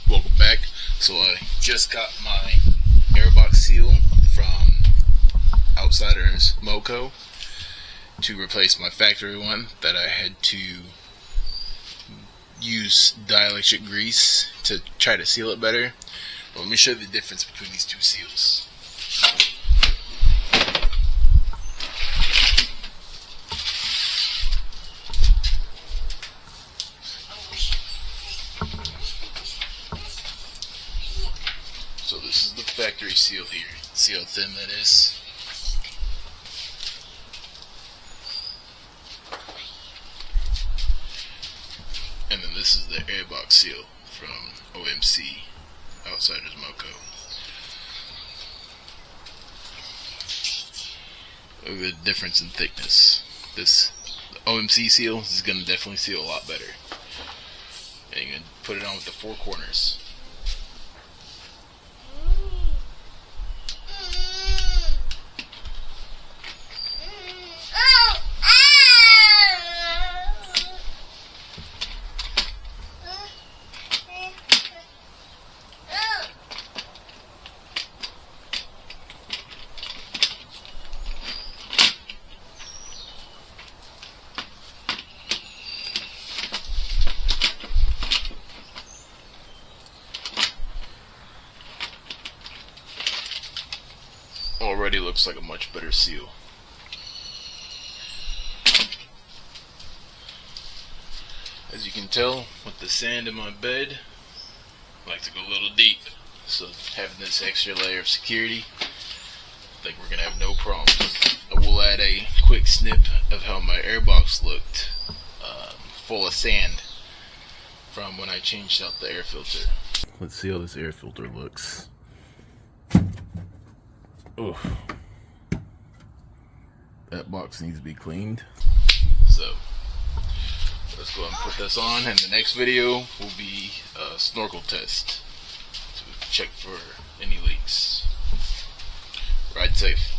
Welcome back. So I just got my Airbox seal from Outsiders Moco to replace my factory one that I had to use dielectric grease to try to seal it better. But let me show you the difference between these two seals. So this is the factory seal here. See how thin that is? And then this is the Airbox seal from OMC, Outsiders Moco. Look at the difference in thickness. This OMC seal is going to definitely seal a lot better. And you can put it on with the four corners. Already looks like a much better seal. As you can tell, with the sand in my bed, I like to go a little deep. So having this extra layer of security, I think we're gonna have no problems. I will add a quick snip of how my Airbox looked, full of sand, from when I changed out the air filter. Let's see how this air filter looks. Oof. That box needs to be cleaned. So let's go ahead and put this on, and the next video will be a snorkel test to check for any leaks. Ride safe.